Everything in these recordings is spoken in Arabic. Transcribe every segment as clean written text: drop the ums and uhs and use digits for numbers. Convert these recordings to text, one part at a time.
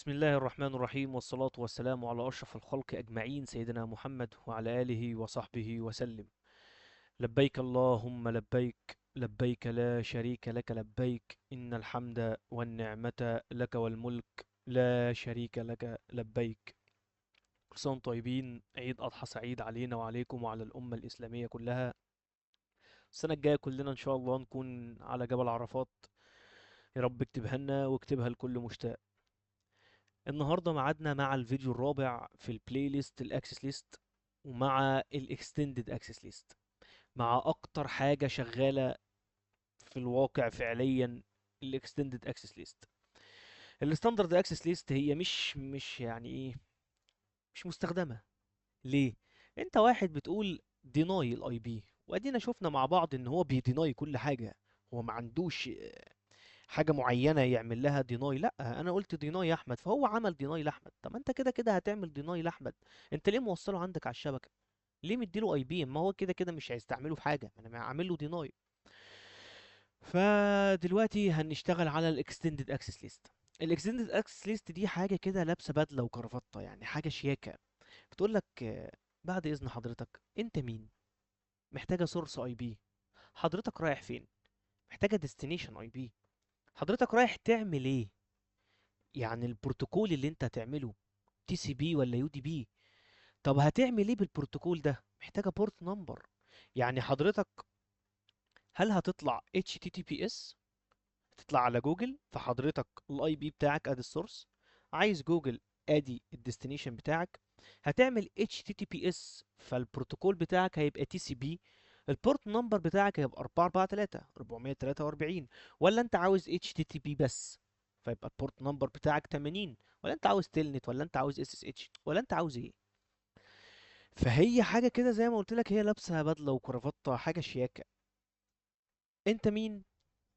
بسم الله الرحمن الرحيم والصلاة والسلام على أشرف الخلق أجمعين سيدنا محمد وعلى آله وصحبه وسلم. لبيك اللهم لبيك، لبيك لا شريك لك لبيك، إن الحمد والنعمة لك والملك لا شريك لك لبيك. كل سنة وانتم طيبين، عيد أضحى سعيد علينا وعليكم وعلى الأمة الإسلامية كلها. السنة الجاية كلنا إن شاء الله نكون على جبل عرفات. يا رب اكتبها لنا واكتبها لكل مشتاق. النهارده ميعادنا مع الفيديو الرابع في البلاي ليست الاكسس ليست، ومع الاكستندد اكسس ليست، مع اكتر حاجه شغاله في الواقع فعليا. الاكستندد اكسس ليست، الستاندرد اكسس ليست هي مش يعني ايه، مش مستخدمه. ليه؟ انت واحد بتقول ديناي الاي بي، وادينا شفنا مع بعض ان هو بيديناي كل حاجه. هو ما عندوش حاجه معينه يعمل لها ديناي. لا، انا قلت ديناي يا احمد فهو عمل ديناي لاحمد. طب ما انت كده كده هتعمل ديناي لاحمد، انت ليه موصله عندك على الشبكه؟ ليه مديله اي بي؟ ما هو كده كده مش هيستعمله في حاجه، انا عامل له ديناي. فدلوقتي هنشتغل على الاكستندد اكسس ليست. الاكستندد اكسس ليست دي حاجه كده لابسه بدله وكرافته، يعني حاجه شياكه. بتقول لك بعد اذن حضرتك انت مين؟ محتاجه سورس اي بي. حضرتك رايح فين؟ محتاجه ديستنيشن اي بي. حضرتك رايح تعمل ايه؟ يعني البروتوكول اللي انت هتعمله تي سي بي ولا يو دي بي؟ طب هتعمل ايه بالبروتوكول ده؟ محتاجه بورت نمبر. يعني حضرتك هل هتطلع اتش تي تي بي اس؟ تطلع على جوجل، فحضرتك الاي بي بتاعك ادي السورس، عايز جوجل ادي الديستنيشن بتاعك. هتعمل اتش تي تي بي اس، فالبروتوكول بتاعك هيبقى تي سي بي. البورت نمبر بتاعك هيبقى 443 443. ولا انت عاوز اتش تي تي بي بس، فيبقى البورت نمبر بتاعك 80. ولا انت عاوز تلنت، ولا انت عاوز اس اس اتش، ولا انت عاوز ايه؟ فهي حاجه كده زي ما قلت لك، هي لابسه بدله وكرافته، حاجه شياكه. انت مين؟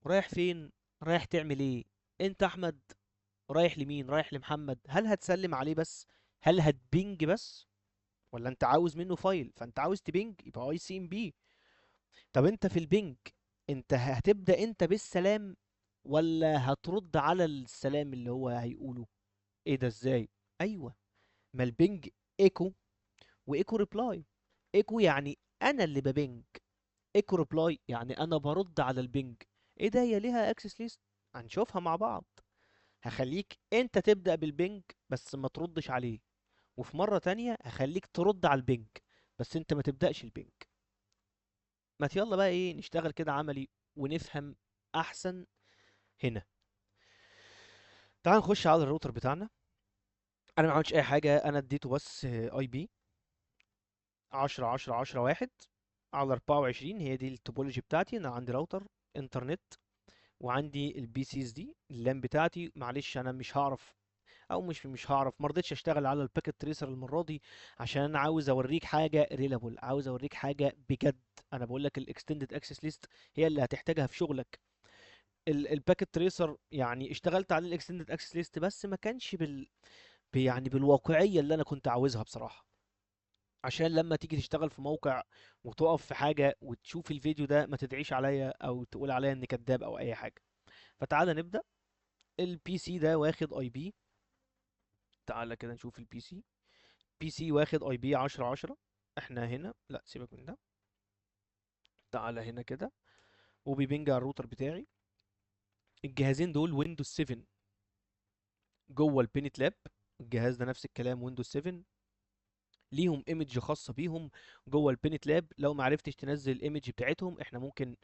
رايح فين؟ رايح تعمل ايه؟ انت احمد، رايح لمين؟ رايح لمحمد. هل هتسلم عليه بس؟ هل هتبنج بس؟ ولا انت عاوز منه فايل فانت عاوز تبنج، يبقى اي سي ام بي. طب انت في البنج، انت هتبدأ انت بالسلام، ولا هترد على السلام اللي هو هيقوله؟ ايه ده ازاي؟ ايوه، ما البنج ايكو وايكو ريبلاي. ايكو يعني انا اللي ببنج، ايكو ريبلاي يعني انا برد على البنج. ايه ده؟ هي ليها اكسس ليست، هنشوفها مع بعض. هخليك انت تبدأ بالبنج بس ما تردش عليه، وفي مرة تانية هخليك ترد على البنج بس انت ما تبدأش البنج. ما يلا بقى ايه، نشتغل كده عملي ونفهم احسن. هنا تعال نخش على الراوتر بتاعنا. انا ما عملتش اي حاجة، انا اديته بس اي بي 10 10 10 1 على 24. هي دي التوبولوجي بتاعتي. انا عندي راوتر انترنت، وعندي البي سيز دي اللان بتاعتي. معلش انا مش هعرف، او مش هعرف، ما رضيتش اشتغل على الباكيت تريسر المره دي، عشان انا عاوز اوريك حاجه ريلابل، عاوز اوريك حاجه بجد. انا بقول لك الاكستندد اكسس ليست هي اللي هتحتاجها في شغلك. الباكيت تريسر يعني اشتغلت على الاكستندد اكسس ليست بس ما كانش يعني بالواقعيه اللي انا كنت عاوزها بصراحه. عشان لما تيجي تشتغل في موقع وتقف في حاجه وتشوف الفيديو ده ما تدعيش عليا او تقول عليا اني كذاب او اي حاجه. فتعالى نبدا. البي سي ده واخد اي بي. تعالى كده نشوف البي سي. بي سي واخد اي بي 10 10. احنا هنا لا، سيبك من ده. تعالى هنا كده، وبيبنج على الروتر بتاعي. الجهازين دول ويندوز 7 جوه البينت لاب. الجهاز ده نفس الكلام ويندوز 7، ليهم ايمج خاصه بيهم جوه البينت لاب. لو ما عرفتش تنزل الايمج بتاعتهم، احنا ممكن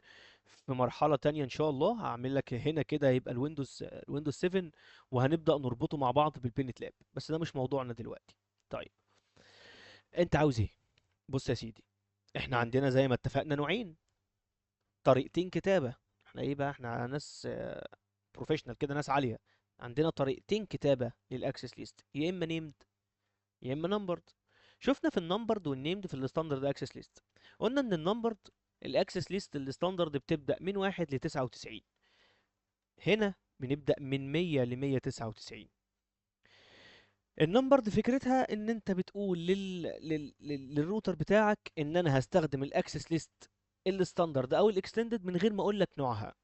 في مرحله تانية ان شاء الله هعمل لك هنا كده يبقى الويندوز 7، وهنبدا نربطه مع بعض بالبينت لاب، بس ده مش موضوعنا دلوقتي. طيب، انت عاوز ايه؟ بص يا سيدي، احنا عندنا زي ما اتفقنا نوعين، طريقتين كتابة. احنا ايه بقى، احنا ناس بروفيشنال كده، ناس عالية. عندنا طريقتين كتابة للاكسس ليست، يا اما نيمد يا اما نمبرد. شفنا في النمبرد والنيمد في الستاندرد اكسس ليست، قلنا ان النمبرد الاكسس ليست الستاندرد بتبدأ من 1 ل 99. هنا بنبدأ من 100 ل 199. النمبرد فكرتها ان انت بتقول للروتر بتاعك ان انا هستخدم الاكسس ليست الستاندرد او الاكستندد من غير ما اقول لك نوعها.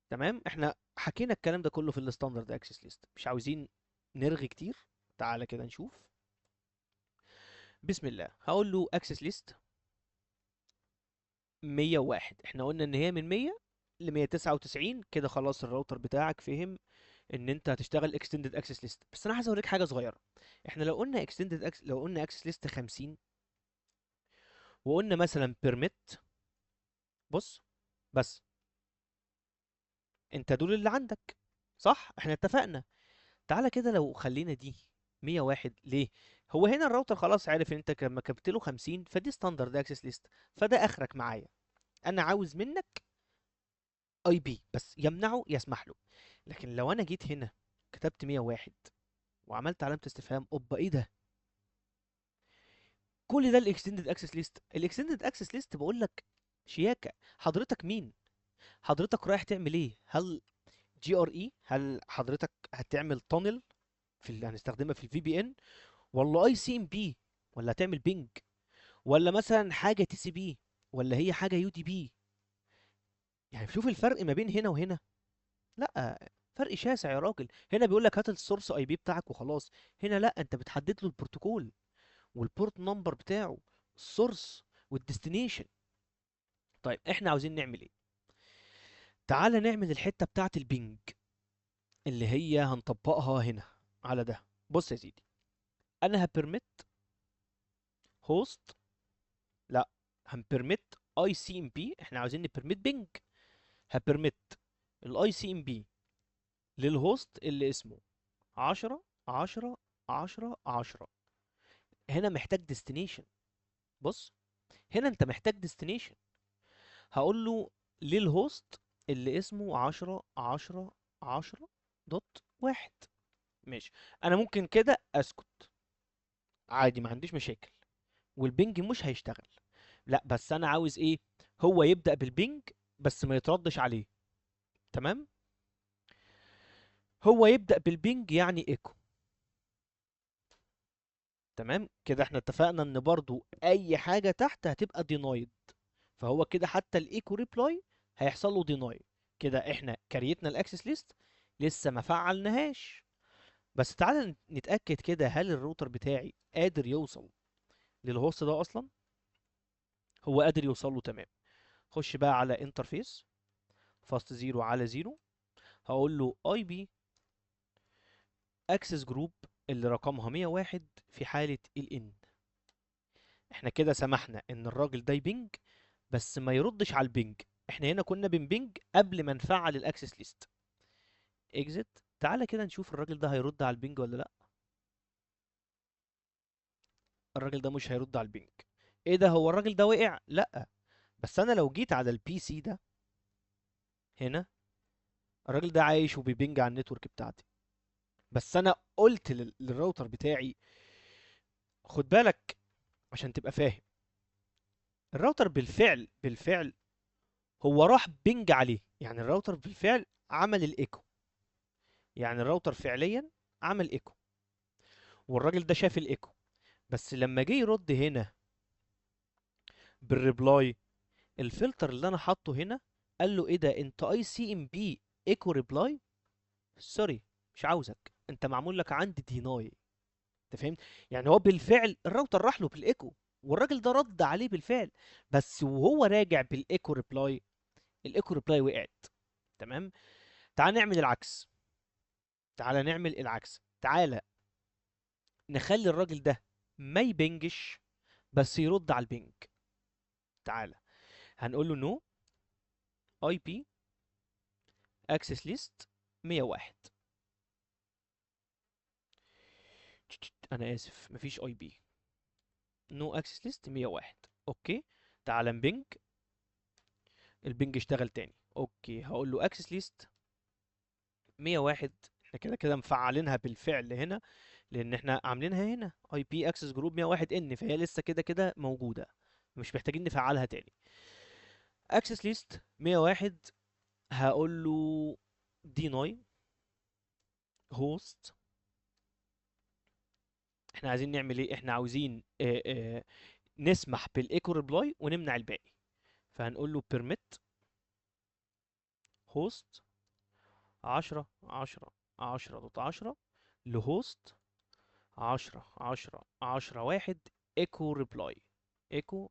تمام، احنا حكينا الكلام ده كله في الستاندرد اكسس ليست، مش عاوزين نرغي كتير. تعالى كده نشوف. بسم الله، هقول له اكسس ليست 101. احنا قلنا ان هي من 100 ل 199 كده. خلاص الراوتر بتاعك فهم ان انت هتشتغل extended access list. بس انا عايز اوريك حاجه صغيره. احنا لو قلنا access list 50، وقلنا مثلا permit. بص، بس انت دول اللي عندك، صح؟ احنا اتفقنا. تعالى كده لو خلينا دي 101. ليه؟ هو هنا الراوتر خلاص عارف ان انت لما كتبت له 50 فدي ستاندرد اكسس ليست، فده اخرك معايا. انا عاوز منك اي بي بس يمنعه يسمح له. لكن لو انا جيت هنا كتبت 101 وعملت علامة استفهام، اوبا ايه ده؟ كل ده الاكستندد اكسس ليست. الاكستندد اكسس ليست بقول لك شياكة. حضرتك مين؟ حضرتك رايح تعمل ايه؟ هل جي ار اي؟ هل حضرتك هتعمل تانل في اللي هنستخدمها في الفي بي ان، ولا اي سي ام بي، ولا هتعمل بينج، ولا مثلا حاجة تي سي بي، ولا هي حاجة يو دي بي؟ يعني شوف الفرق ما بين هنا وهنا. لا، فرق شاسع يا راجل. هنا بيقول لك هات السورس اي بي بتاعك وخلاص. هنا لا، انت بتحدد له البروتوكول والبورت نمبر بتاعه، السورس والديستنيشن. طيب احنا عاوزين نعمل ايه؟ تعالى نعمل الحتة بتاعة البينج اللي هي هنطبقها هنا على ده. بص يا سيدي، انا هبرمت هوست. لا، هنبرمت اي سي ام بي. احنا عاوزين نبرمت بينج. هبرمت الاي سي ام بي للهوست اللي اسمه 10 10 10 10. هنا محتاج ديستنيشن. بص، هنا انت محتاج ديستنيشن. هقول له للهوست اللي اسمه 10 10 10 دوت واحد. ماشي. انا ممكن كده اسكت عادي، ما عنديش مشاكل، والبنج مش هيشتغل. لا بس انا عاوز ايه؟ هو يبدأ بالبنج بس ما يتردش عليه. تمام. هو يبدأ بالبنج يعني ايكو. تمام كده، احنا اتفقنا ان برضو اي حاجة تحت هتبقى دينايد. فهو كده حتى الايكو ريبلاي هيحصل له ديناي. كده احنا كريتنا الاكسس ليست، لسه ما فعلناهاش. بس تعالى نتأكد كده، هل الروتر بتاعي قادر يوصل للهوست ده اصلا؟ هو قادر يوصل له، تمام. خش بقى على انترفيس فاست 0 على 0. هقول له اي بي اكسس جروب اللي رقمها 101 في حالة الان. احنا كده سمحنا ان الراجل ده يبنج بس ما يردش على البنج. احنا هنا كنا بنبنج قبل ما نفعل الاكسس ليست. اكزit. تعالى كده نشوف الراجل ده هيرد على البنج ولا لا. الراجل ده مش هيرد على البنج. ايه ده؟ هو الراجل ده وقع؟ لا. بس انا لو جيت على البي سي ده هنا، الراجل ده عايش وبيبنج على النتورك بتاعتي. بس انا قلت للراوتر بتاعي خد بالك، عشان تبقى فاهم. الراوتر بالفعل هو راح بنج عليه. يعني الراوتر بالفعل عمل الايكو. يعني الراوتر فعليا عمل ايكو، والراجل ده شاف الايكو. بس لما جه يرد هنا بالريبلاي، الفلتر اللي انا حاطه هنا قال له ايه ده؟ انت اي سي ام بي ايكو ريبلاي؟ سوري، مش عاوزك، انت معمول لك عندي ديناي. انت فهمت؟ يعني هو بالفعل الراوتر راح له بالايكو، والراجل ده رد عليه بالفعل. بس وهو راجع بالايكو ريبلاي، الايكو ريبلاي وقعت. تمام. تعال نعمل العكس. تعالى نخلي الراجل ده ما يبنجش بس يرد على البنج. تعالى هنقول له نو اي بي اكسس ليست 101. انا اسف، مفيش اي بي. نو اكسس ليست 101. اوكي. تعالى نبنج. البنج اشتغل تاني. اوكي، هقول له اكسس ليست 101. احنا كده كده مفعلينها بالفعل هنا، لان احنا عاملينها هنا اي بي اكسس جروب 101 ان، فهي لسه كده كده موجوده، مش محتاجين نفعلها تاني. اكسس ليست 101. هقول له deny host. احنا عايزين نعمل ايه؟ احنا عاوزين نسمح بالايكو ريبلاي ونمنع الباقي. فهنقول له permit host 10 10 10 دوت 10 لهوست 10 ايكو ريبلاي. ايكو.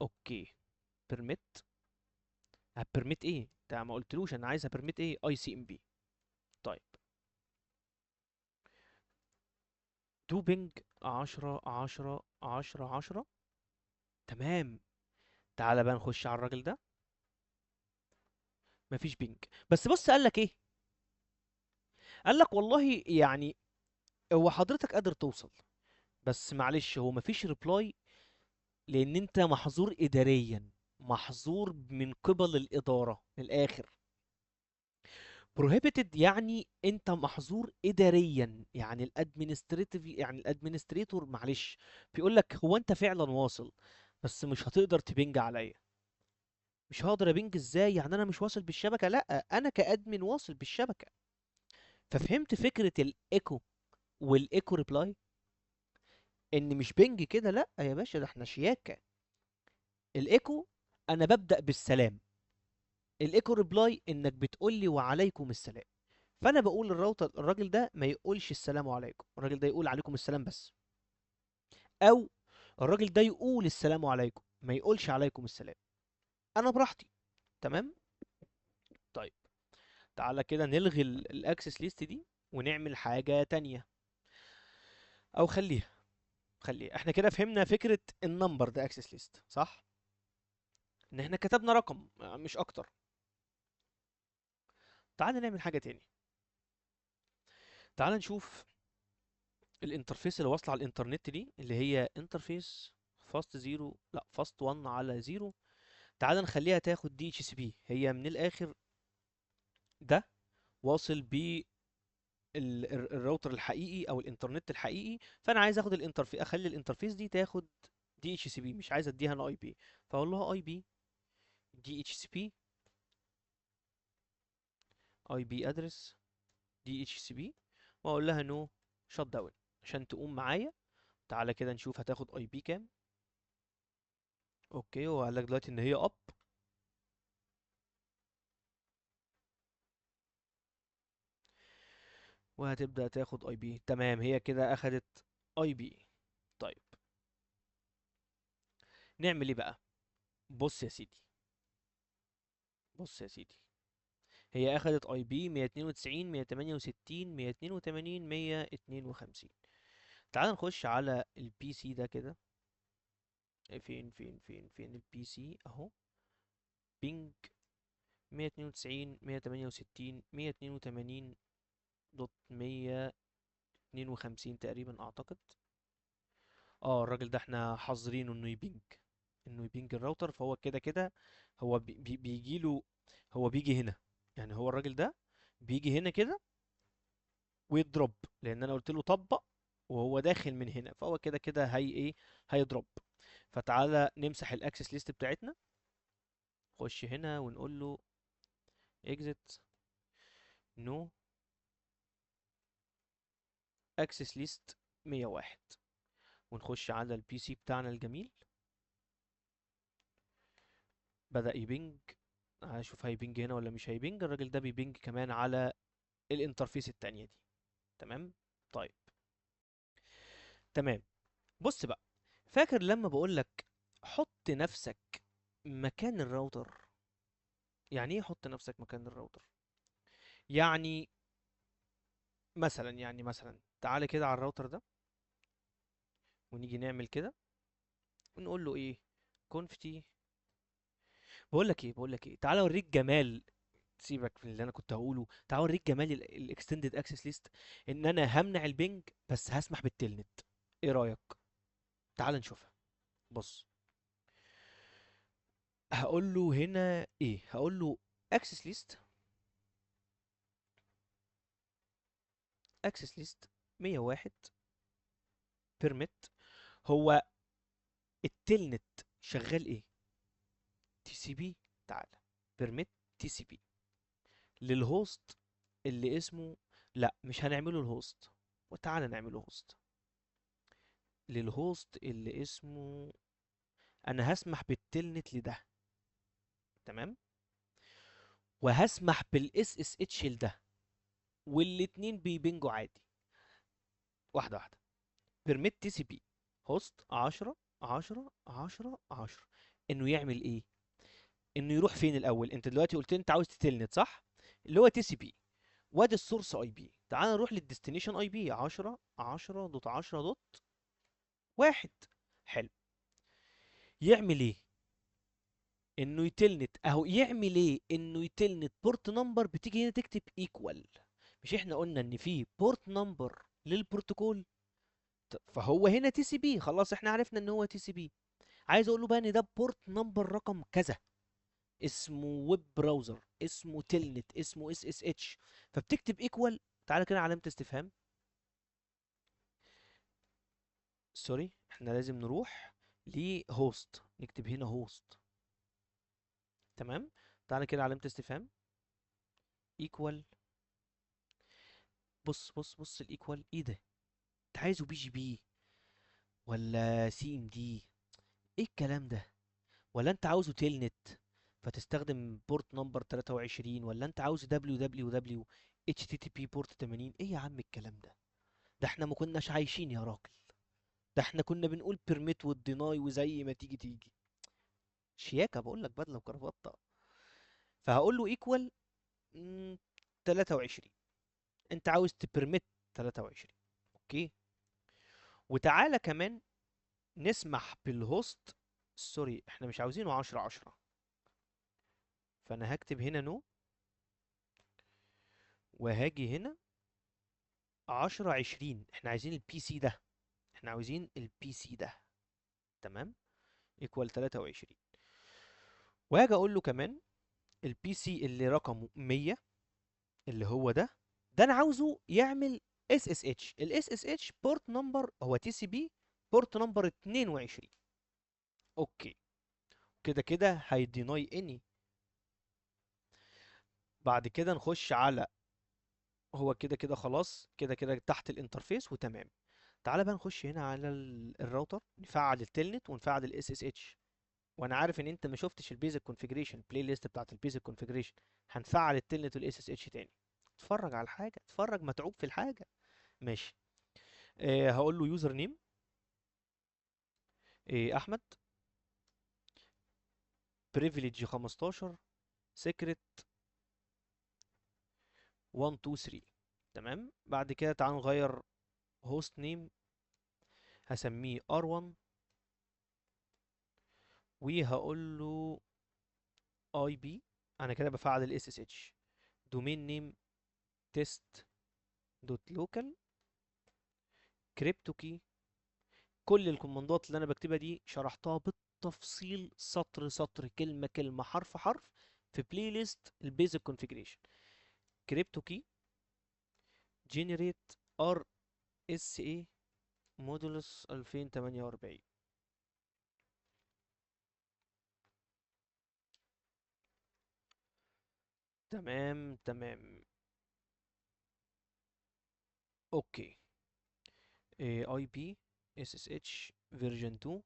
اوكي. بيرميت. هبرميت ايه ده؟ ما قلتلوش انا عايز هبرميت ايه. اي سي ام بي. طيب. دو بينج 10. تمام. تعالى بقى نخش على الراجل ده. مفيش بينج. بس بص قال لك ايه. قال لك والله يعني هو حضرتك قادر توصل، بس معلش هو مفيش ريبلاي لان انت محظور اداريا. محظور من قبل الاداره من الاخر. prohibited يعني انت محظور اداريا، يعني الادمنستريتيف، يعني الادمنستريتور معلش بيقول لك هو انت فعلا واصل بس مش هتقدر تبنج عليا. مش هقدر ابنج ازاي؟ يعني انا مش واصل بالشبكه؟ لا، انا كادمن واصل بالشبكه. ففهمت فكره الايكو والايكو ريبلاي. ان مش بنج كده، لا يا باشا، ده احنا شياكه. الايكو انا ببدا بالسلام. الايكو ريبلاي انك بتقول لي وعليكم السلام. فانا بقول للراوتر الراجل ده ما يقولش السلام عليكم، الراجل ده يقول عليكم السلام بس. او الراجل ده يقول السلام عليكم ما يقولش عليكم السلام. انا براحتي. تمام. طيب. تعالى كده نلغي الاكسس ليست دي ونعمل حاجة تانية. او خليها احنا كده فهمنا فكرة النمبر ده اكسس ليست صح. ان احنا كتبنا رقم مش اكتر. تعالى نعمل حاجة تاني. تعالى نشوف الانترفيس اللي واصلة على الانترنت دي اللي هي انترفيس فاست زيرو، لا فاست 1 على زيرو. تعالى نخليها تاخد دي اتش سي بي. هي من الاخر ده واصل الراوتر الحقيقي او الانترنت الحقيقي. فانا عايز اخد الانترفيس، اخلي الانترفيس دي تاخد دي اتش سي بي، مش عايز اديها انا اي بي. فاقول لها اي بي دي اتش سي بي، اي بي ادرس دي اتش سي بي، واقول لها نو شت داون عشان تقوم معايا. تعالى كده نشوف هتاخد اي بي كام. اوكي، هو قال لك دلوقتي ان هي اب. وهتبدأ تاخد اي بي. تمام، هي كده اخدت اي بي. طيب. نعمل ايه بقى؟ بص يا سيدي. بص يا سيدي. هي اخدت اي بي 192 168 182 152. تعال نخش على البي سي ده كده. فين البي سي اهو. بينج 192 168 182 دوت 152 تقريبا اعتقد. اه الراجل ده احنا حاضرينه انه يبينج الراوتر. فهو كده كده هو بيجي له. هو بيجي هنا. يعني هو الراجل ده بيجي هنا كده ويضرب، لان انا قلت له طبق وهو داخل من هنا، فهو كده كده هي ايه، هيضرب. فتعالى نمسح الاكسس ليست بتاعتنا. نخش هنا ونقول له exit no access list 101. ونخش على البي سي بتاعنا الجميل. بدأ يبنج. هشوف هيبنج هنا ولا مش هيبنج. الراجل ده بيبنج كمان على الانترفيس التانية دي. تمام. طيب. تمام. بص بقى. فاكر لما بقولك حط نفسك مكان الراوتر؟ يعني ايه حط نفسك مكان الراوتر؟ يعني مثلا تعالى كده على الراوتر ده ونيجي نعمل كده ونقول له ايه. كونفتي. بقول لك ايه، تعالى اوريك جمال. سيبك من اللي انا كنت هقوله، تعالى اوريك جمال الاكستندد اكسس ليست. ان انا همنع البنج بس هسمح بالتلنت. ايه رايك؟ تعالى نشوفها. بص. هقول له هنا ايه، هقول له اكسس ليست. اكسس ليست 101 بيرميت. هو التلنت شغال ايه؟ تي سي بي. تعالى. بيرميت تي سي بي للهوست اللي اسمه. لا مش هنعمله الهوست. وتعالى نعمله هوست. للهوست اللي اسمه. انا هسمح بالتلنت لده. تمام. وهسمح بالاس اس اتش ده، والاتنين بيبنجوا عادي. واحده واحده. بيرميت تي سي بي هوست 10 10 10 10. انه يعمل ايه؟ انه يروح فين الاول؟ انت دلوقتي قلت لي انت عاوز تتلنت، صح؟ اللي هو تي سي بي. وادي السورس اي بي. تعال نروح للديستنيشن اي بي 10 10 دوت 10 دوت 1. حلو. يعمل ايه؟ انه يتلنت اهو. يعمل ايه؟ انه يتلنت بورت نمبر. بتيجي هنا تكتب ايكوال. مش احنا قلنا ان في بورت نمبر للبروتوكول؟ فهو هنا تي سي بي، خلاص احنا عرفنا ان هو تي سي بي. عايز اقول له بقى ان ده بورت نمبر رقم كذا، اسمه ويب براوزر، اسمه تلنت، اسمه اس اس اتش. فبتكتب ايكوال. تعالى كده علامة استفهام. سوري، احنا لازم نروح لهوست. نكتب هنا هوست. تمام. تعالى كده علامة استفهام. ايكوال. بص بص بص، الايكوال ايه ده؟ انت عايزه بي جي بي ولا سي ام دي؟ ايه الكلام ده؟ ولا انت عاوزه تيلنت فتستخدم بورت نمبر 23؟ ولا انت عاوزه دبليو دبليو دبليو اتش تي تي بي بورت 80؟ ايه يا عم الكلام ده؟ ده احنا ما كناش عايشين يا راجل. ده احنا كنا بنقول بيرميت والديناي وزي ما تيجي تيجي. شياكه بقول لك، بدله وكرافطه. فهقول له ايكوال 23. انت عاوز تبرميت 23. اوكي. وتعالى كمان نسمح بالهوست. سوري، احنا مش عاوزينه 10 10. فانا هكتب هنا نو. وهاجي هنا 10 20. احنا عايزين البي سي ده. احنا عاوزين البي سي ده. تمام. ايكوال 23. وهاجي اقول له كمان البي سي اللي رقمه 100، اللي هو ده. ده انا عاوزه يعمل اس اس اتش. الاس اس اتش بورت نمبر هو تي سي بي بورت نمبر 22. اوكي. كده كده هيديناي اني. بعد كده نخش على، هو كده كده خلاص، كده كده تحت الانترفيس وتمام. تعالى بقى نخش هنا على الراوتر، نفعل التلنت ونفعل الاس اس اتش. وانا عارف ان انت ما شفتش البيزك كونفيجريشن، البلاي ليست بتاعت البيزك كونفيجريشن. هنفعل التلنت والاس اس اتش تاني. اتفرج على الحاجه، اتفرج متعوب في الحاجه. ماشي. هقول له يوزر نيم احمد. بريفليج 15. سيكريت 1 2 3. تمام. بعد كده تعالوا نغير هوست نيم. هسميه R1. وهقول له اي بي. انا كده بفعل الاس اس اتش. دومين نيم تيست دوت لوكال. كريبتو كي. كل الكوماندات اللي انا بكتبها دي شرحتها بالتفصيل، سطر سطر، كلمه كلمه، حرف حرف، في بلاي ليست البيزك كونفيجريشن. كريبتو كي جنريت ار اس اي مودولس 2048. تمام تمام. اوكي. اي بي اس اس اتش فيرجن 2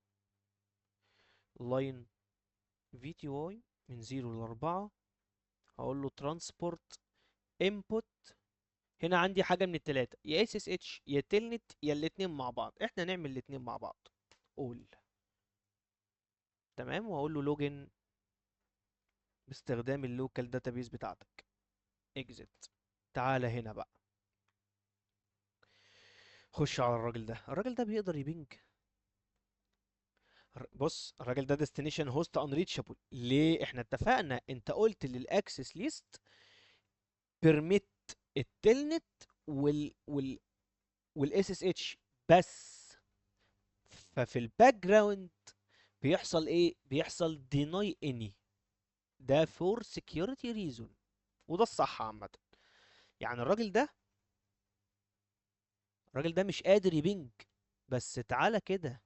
لاين في تي واي من 0 ل 4. هقول له ترانسبورت انبوت. هنا عندي حاجه من التلاته، يا اس اس اتش يا تلنت يا الاتنين مع بعض. احنا نعمل الاتنين مع بعض. قول. تمام. واقول له لوجن باستخدام اللوكال داتابيس بتاعتك. اكزit. تعالى هنا بقى. خش على الراجل ده. الراجل ده بيقدر يبنج. بص، الراجل ده ديستنيشن هوست انريتشابل. ليه؟ احنا اتفقنا، انت قلت للاكسس ليست بيرميت التلنت والاس اس اتش بس. ففي الباك جراوند بيحصل ايه؟ بيحصل deny any. ده for security reason. وده الصح عامة. يعني الراجل ده مش قادر يبنج. بس تعالى كده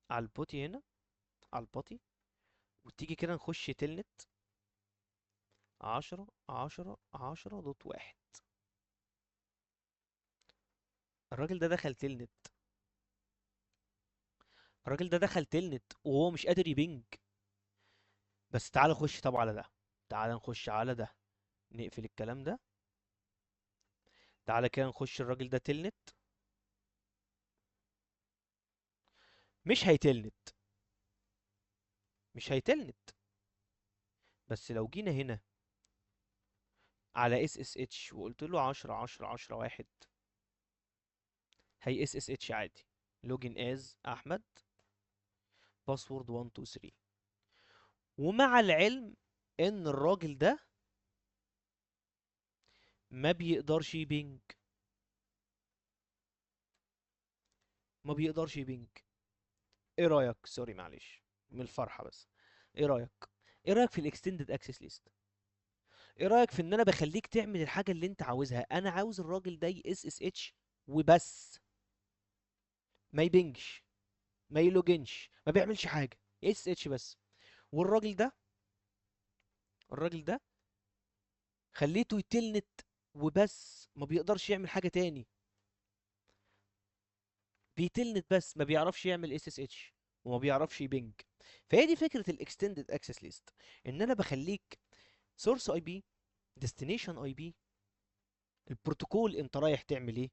على البوتي هنا، على البوتي، وتيجي كده نخش تلنت 10 10 10 دوت 1. الراجل ده دخل تلنت. الراجل ده دخل تلنت وهو مش قادر يبنج. بس تعالى خش طبعا على ده. تعال نخش على ده، نقفل الكلام ده. تعال كده نخش الراجل ده تلنت. مش هيتلنت، مش هيتلنت. بس لو جينا هنا على اس اس اتش وقلت له 10 10 10 1، هي اس اس اتش عادي. لوجن از احمد، باسورد 1 2 3. ومع العلم ان الراجل ده ما بيقدرش يبنج، ما بيقدرش يبنج. ايه رايك؟ سوري معلش من الفرحه بس. ايه رايك؟ ايه رايك في الاكستندد اكسس ليست؟ ايه رايك في ان انا بخليك تعمل الحاجه اللي انت عاوزها؟ انا عاوز الراجل ده اس اس اتش وبس، ما يبنجش، ما يلوجنش، ما بيعملش حاجه، اس اتش بس. والراجل ده، الراجل ده خليته يتلنت وبس، ما بيقدرش يعمل حاجه تاني. بيتلنت بس، ما بيعرفش يعمل اس اس اتش وما بيعرفش يبنج. فهي دي فكره الاكستندد اكسس ليست، ان انا بخليك سورس اي بي، ديستنيشن اي بي، البروتوكول انت رايح تعمل ايه،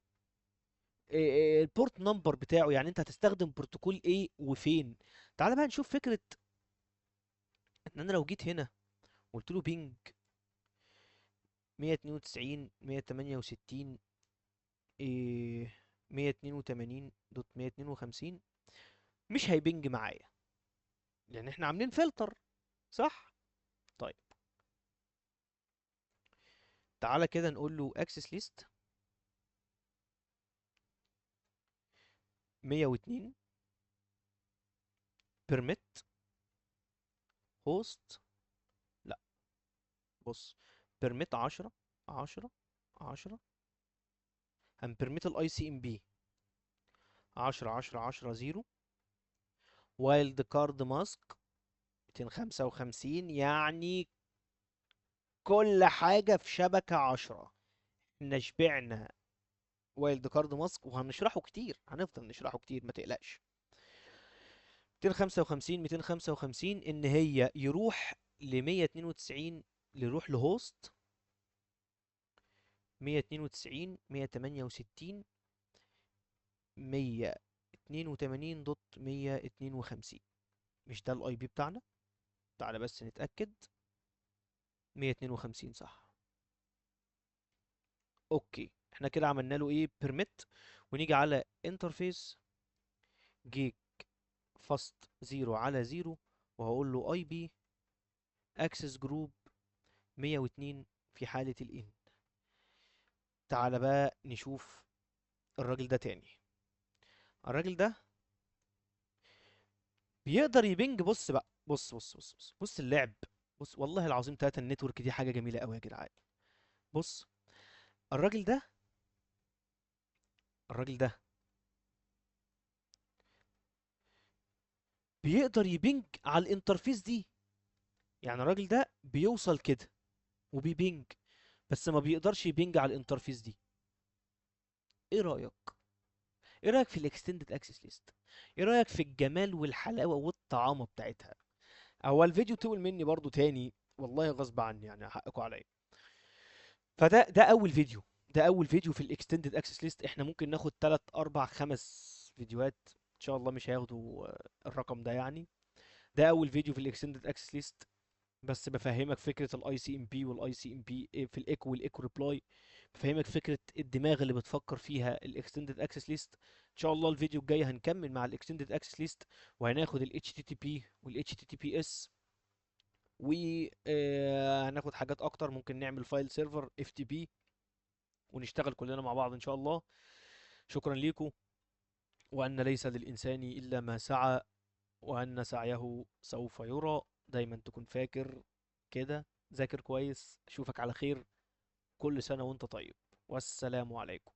البورت نمبر بتاعه، يعني انت هتستخدم بروتوكول ايه وفين. تعال بقى نشوف فكره ان انا لو جيت هنا قلت له بينج 192 168 إيه 182 دوت 152، مش هيبنج معايا لان احنا عاملين فلتر، صح؟ طيب تعالى كده نقول له اكسس ليست 102 بيرميت هوست. لا، بص، بيرميت 10 10 10، هنبرميت الاي سي ام بي 10 10 10 0، وايلد كارد ماسك 255، يعني كل حاجة في شبكة 10. احنا شبعنا وايلد كارد ماسك وهنشرحه كتير، هنفضل نشرحه كتير ما تقلقش. 255 255 ان هي يروح ل 192، يروح لهوست 192 168 182 دوت 152. مش ده الاي بي بتاعنا؟ تعالى بس نتأكد. 152 صح. اوكي، احنا كده عملنا له ايه؟ بيرميت. ونيجي على انترفيس جيك فاست 0 على 0، وهقول له اي بي اكسس جروب 102 في حالة الان. تعالى بقى نشوف الراجل ده تاني. الراجل ده بيقدر يبنج. بص بقى، بص بص بص بص بص اللعب. بص والله العظيم تلاتة، النتورك دي حاجة جميلة قوي يا جدعان. بص، الراجل ده، الراجل ده بيقدر يبنج على الانترفيس دي. يعني الراجل ده بيوصل كده وبيبنج، بس ما بيقدرش يبنج على الانترفيس دي. ايه رأيك؟ ايه رأيك في الاكستندد اكسس ليست؟ ايه رأيك في الجمال والحلاوة والطعامة بتاعتها؟ هو الفيديو طول مني برضو تاني، والله غصب عني يعني، حقكم عليا. فده اول فيديو، ده اول فيديو في الاكستندد اكسس ليست. احنا ممكن ناخد 3 4 5 فيديوهات ان شاء الله، مش هياخدوا الرقم ده يعني. ده اول فيديو في الاكستندد اكسس ليست، بس بفهمك فكره الاي سي ام بي والاي سي ام بي في الايكو والايكو ريبلاي. بفهمك فكره الدماغ اللي بتفكر فيها الاكستندد اكسس ليست. ان شاء الله الفيديو الجاي هنكمل مع الاكستندد اكسس ليست، وهناخد ال HTTP وال HTTPS، وهناخد حاجات اكتر. ممكن نعمل فايل سيرفر FTP ونشتغل كلنا مع بعض ان شاء الله. شكرا ليكم، وان ليس للانسان الا ما سعى، وان سعيه سوف يرى. دايما تكون فاكر كده. ذاكر كويس، اشوفك على خير. كل سنة وانت طيب، والسلام عليكم.